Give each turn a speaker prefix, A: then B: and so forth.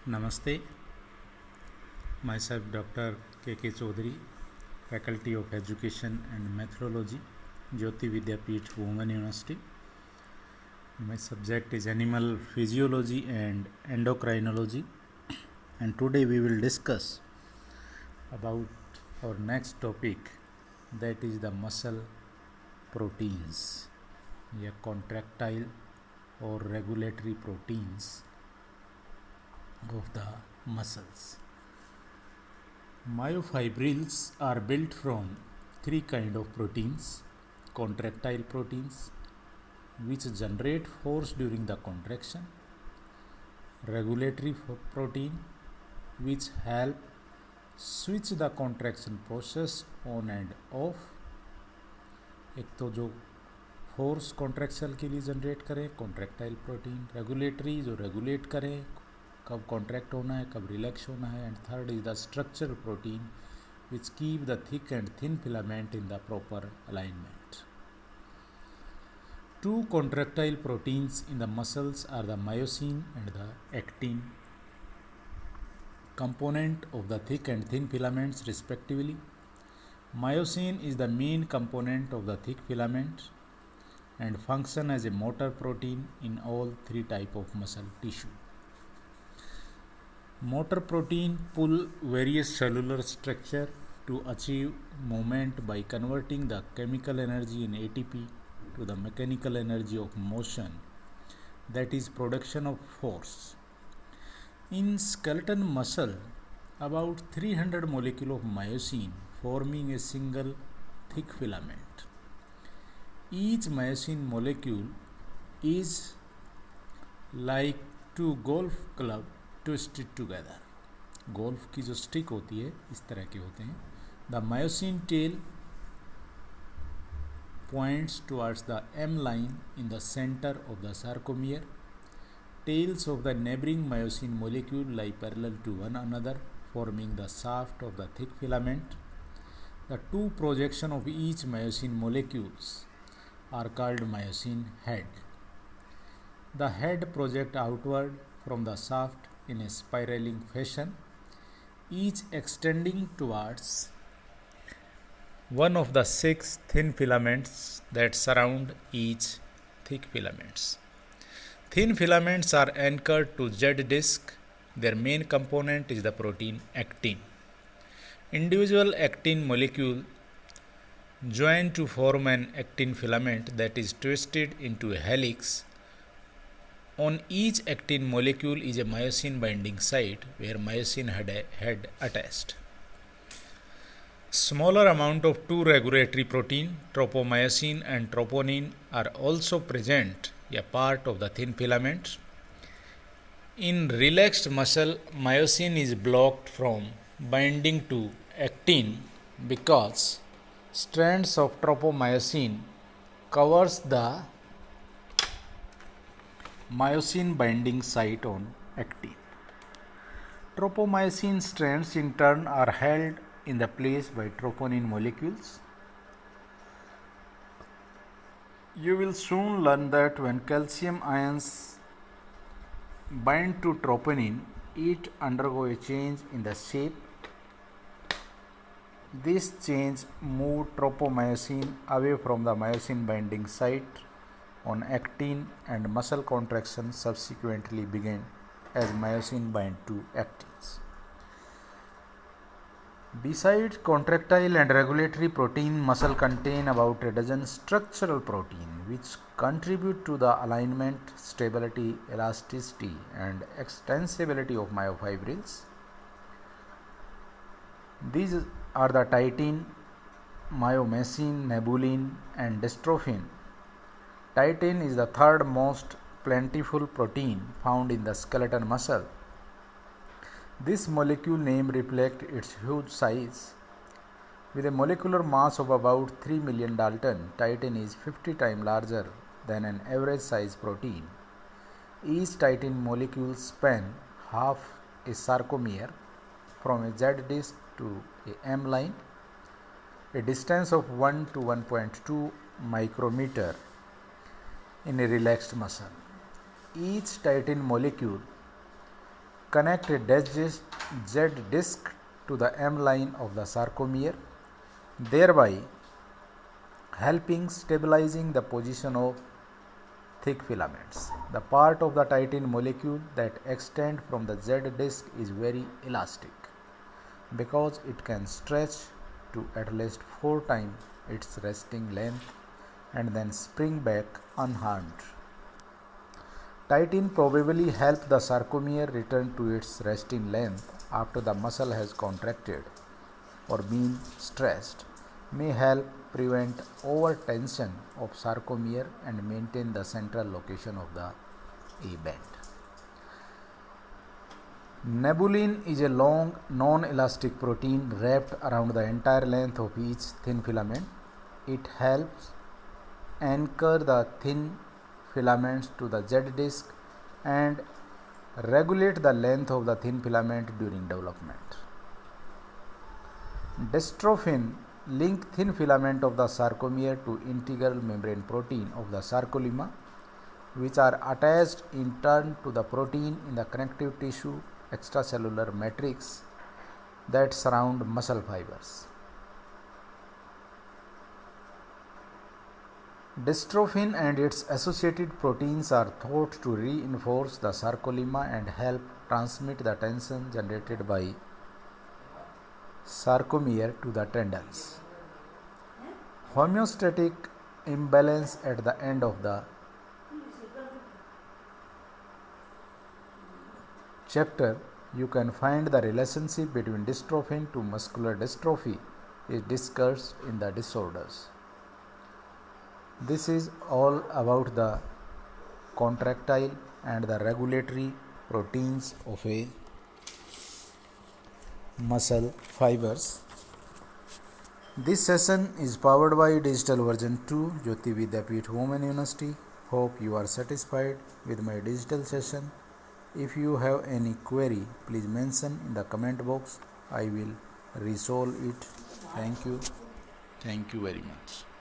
A: Namaste, myself Dr. K.K. Chaudhary, Faculty of Education and Methodology, Jyoti Vidyapeeth, Women University. My subject is Animal Physiology and Endocrinology, and today we will discuss about our next topic, that is the muscle proteins, या contractile or regulatory proteins of the muscles. Myofibrils are built from three kinds of proteins: contractile proteins, which generate force during the contraction; regulatory protein, which help switch the contraction process on and off. एक तो जो force contraction के लिए generate करें contractile protein, regulatory जो regulate करें कब contract होना है कब रिलैक्स होना है, and third is the structural protein which keep the thick and thin filament in the proper alignment. Two contractile proteins in the muscles are the myosin and the actin, component of the thick and thin filaments respectively. Myosin is the main component of the thick filament and function as a motor protein in all three types of muscle tissue. Motor protein pull various cellular structure to achieve movement by converting the chemical energy in ATP to the mechanical energy of motion, that is production of force. In skeleton muscle, about 300 molecules of myosin forming a single thick filament. Each myosin molecule is like two golf club twisted together. Golf की जो stick होती है इस तरह के होते हैं. The myosin tail points towards the M line in the center of the sarcomere. Tails of the neighboring myosin molecule lie parallel to one another, forming the shaft of the thick filament. The two projections of each myosin molecules are called myosin head. The head projects outward from the shaft in a spiraling fashion, each extending towards one of the 6 thin filaments that surround each thick filaments. Thin filaments are anchored to Z disc. Their main component is the protein actin. Individual actin molecule join to form an actin filament that is twisted into a helix. On each actin molecule is a myosin binding site where myosin head attached. Smaller amount of two regulatory protein, tropomyosin and troponin, are also present, a part of the thin filament. In relaxed muscle, myosin is blocked from binding to actin because strands of tropomyosin covers the myosin binding site on actin. Tropomyosin strands in turn are held in the place by troponin molecules. You will soon learn that when calcium ions bind to troponin, it undergo a change in the shape. This change moves tropomyosin away from the myosin binding site on actin, and muscle contraction subsequently begin as myosin bind to actins. Besides contractile and regulatory protein, muscle contain about a dozen structural protein which contribute to the alignment, stability, elasticity and extensibility of myofibrils. These are the titin, myomasin, nebulin and dystrophin. Titin is the third most plentiful protein found in the skeletal muscle. This molecule name reflects its huge size. With a molecular mass of about 3 million Dalton, titin is 50 times larger than an average size protein. Each titin molecule spans half a sarcomere from a Z disc to a M line, a distance of 1 to 1.2 micrometer in a relaxed muscle. Each titin molecule connect a Z disc to the M line of the sarcomere, thereby helping stabilizing the position of thick filaments. The part of the titin molecule that extend from the Z disc is very elastic because it can stretch to at least 4 times its resting length and then spring back unharmed. Titin probably helps the sarcomere return to its resting length after the muscle has contracted or been stressed, may help prevent overtension of sarcomere and maintain the central location of the A band. Nebulin is a long, non-elastic protein wrapped around the entire length of each thin filament. It helps anchor the thin filaments to the Z disc and regulate the length of the thin filament during development. Dystrophin link thin filament of the sarcomere to integral membrane protein of the sarcolemma, which are attached in turn to the protein in the connective tissue extracellular matrix that surround muscle fibers. Dystrophin and its associated proteins are thought to reinforce the sarcolemma and help transmit the tension generated by sarcomere to the tendons. Homeostatic imbalance at the end of the chapter, you can find the relationship between dystrophin to muscular dystrophy is discussed in the disorders. This is all about the contractile and the regulatory proteins of a muscle fibers. This session is powered by Digital Version 2, Jyoti Vidyapeeth Women University. Hope you are satisfied with my digital session. If you have any query, please mention in the comment box. I will resolve it. Thank you. Thank you very much.